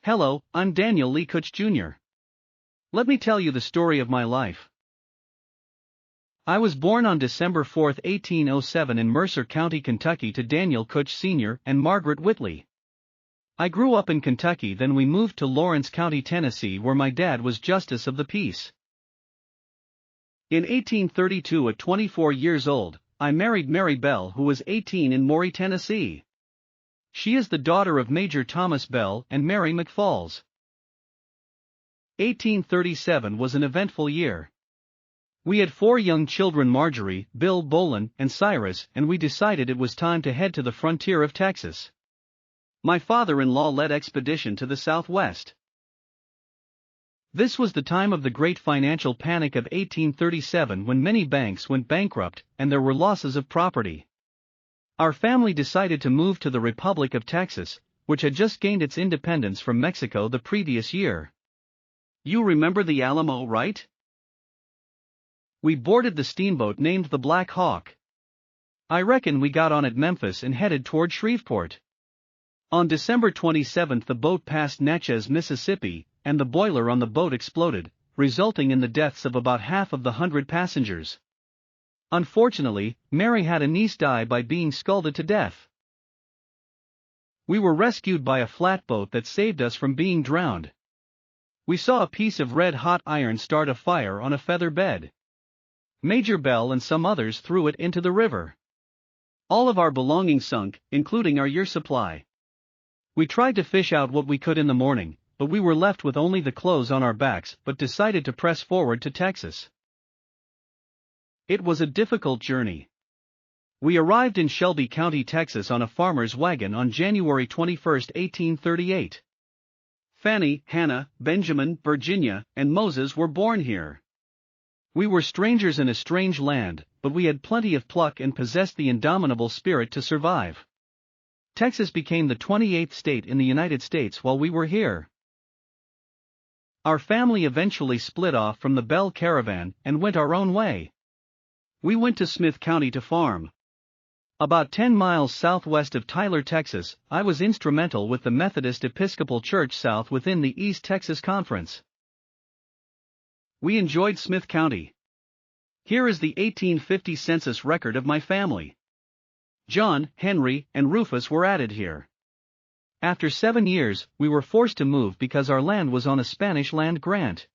Hello, I'm Daniel Lee Kutch Jr. Let me tell you the story of my life. I was born on December 4, 1807 in Mercer County, Kentucky to Daniel Kutch Sr. and Margaret Whitley. I grew up in Kentucky, then we moved to Lawrence County, Tennessee, where my dad was Justice of the Peace. In 1832, at 24 years old, I married Mary Bell, who was 18, in Maury, Tennessee. She is the daughter of Major Thomas Bell and Mary McFalls. 1837 was an eventful year. We had 4 young children: Marjorie, Bill, Bolin, and Cyrus, and we decided it was time to head to the frontier of Texas. My father-in-law led expedition to the southwest. This was the time of the great financial panic of 1837, when many banks went bankrupt and there were losses of property. Our family decided to move to the Republic of Texas, which had just gained its independence from Mexico the previous year. You remember the Alamo, right? We boarded the steamboat named the Black Hawk. I reckon we got on at Memphis and headed toward Shreveport. On December 27 the boat passed Natchez, Mississippi, and the boiler on the boat exploded, resulting in the deaths of about half of the 100 passengers. Unfortunately, Mary had a niece die by being scalded to death. We were rescued by a flatboat that saved us from being drowned. We saw a piece of red-hot iron start a fire on a feather bed. Major Bell and some others threw it into the river. All of our belongings sunk, including our year supply. We tried to fish out what we could in the morning, but we were left with only the clothes on our backs, but decided to press forward to Texas. It was a difficult journey. We arrived in Shelby County, Texas on a farmer's wagon on January 21, 1838. Fannie, Hannah, Benjamin, Virginia, and Moses were born here. We were strangers in a strange land, but we had plenty of pluck and possessed the indomitable spirit to survive. Texas became the 28th state in the United States while we were here. Our family eventually split off from the Bell caravan and went our own way. We went to Smith County to farm. About 10 miles southwest of Tyler, Texas, I was instrumental with the Methodist Episcopal Church South within the East Texas Conference. We enjoyed Smith County. Here is the 1850 census record of my family. John, Henry, and Rufus were added here. After 7 years, we were forced to move because our land was on a Spanish land grant.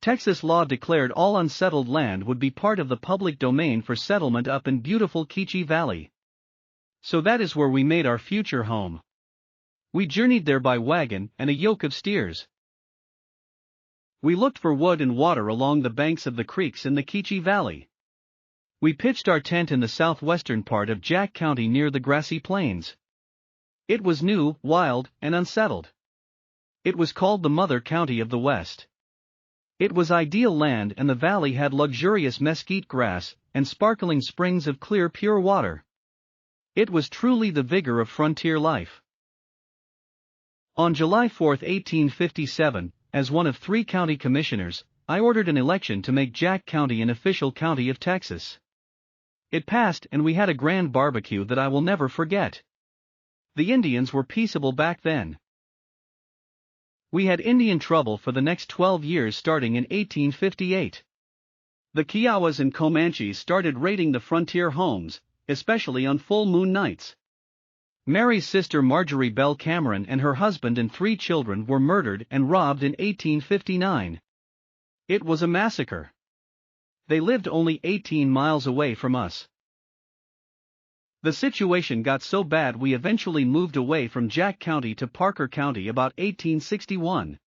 Texas law declared all unsettled land would be part of the public domain for settlement up in beautiful Kutch Valley. So that is where we made our future home. We journeyed there by wagon and a yoke of steers. We looked for wood and water along the banks of the creeks in the Kutch Valley. We pitched our tent in the southwestern part of Jack County near the grassy plains. It was new, wild, and unsettled. It was called the Mother County of the West. It was ideal land, and the valley had luxurious mesquite grass and sparkling springs of clear, pure water. It was truly the vigor of frontier life. On July 4, 1857, as one of 3 county commissioners, I ordered an election to make Jack County an official county of Texas. It passed, and we had a grand barbecue that I will never forget. The Indians were peaceable back then. We had Indian trouble for the next 12 years starting in 1858. The Kiowas and Comanches started raiding the frontier homes, especially on full moon nights. Mary's sister Marjorie Bell Cameron and her husband and 3 children were murdered and robbed in 1859. It was a massacre. They lived only 18 miles away from us. The situation got so bad we eventually moved away from Jack County to Parker County about 1861.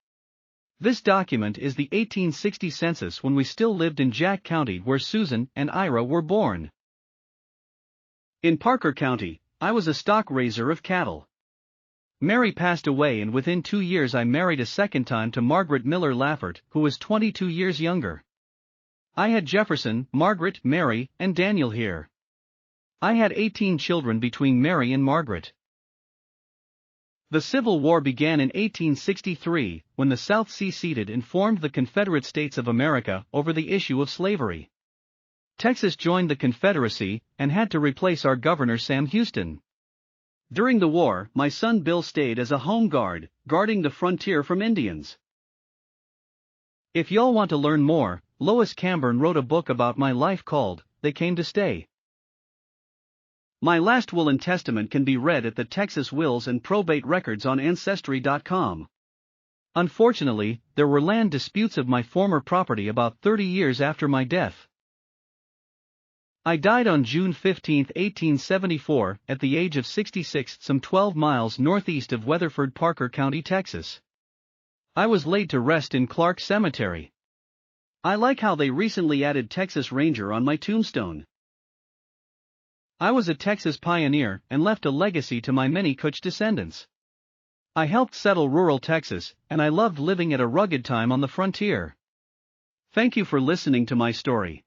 This document is the 1860 census when we still lived in Jack County, where Susan and Ira were born. In Parker County, I was a stock raiser of cattle. Mary passed away, and within 2 years I married a second time to Margaret Miller Laffert, who was 22 years younger. I had Jefferson, Margaret, Mary, and Daniel here. I had 18 children between Mary and Margaret. The Civil War began in 1863, when the South seceded and formed the Confederate States of America over the issue of slavery. Texas joined the Confederacy and had to replace our governor Sam Houston. During the war, my son Bill stayed as a home guard, guarding the frontier from Indians. If y'all want to learn more, Lois Camburn wrote a book about my life called They Came to Stay. My last will and testament can be read at the Texas Wills and Probate Records on Ancestry.com. Unfortunately, there were land disputes of my former property about 30 years after my death. I died on June 15, 1874, at the age of 66, some 12 miles northeast of Weatherford, Parker County, Texas. I was laid to rest in Clark Cemetery. I like how they recently added Texas Ranger on my tombstone. I was a Texas pioneer and left a legacy to my many Kutch descendants. I helped settle rural Texas, and I loved living at a rugged time on the frontier. Thank you for listening to my story.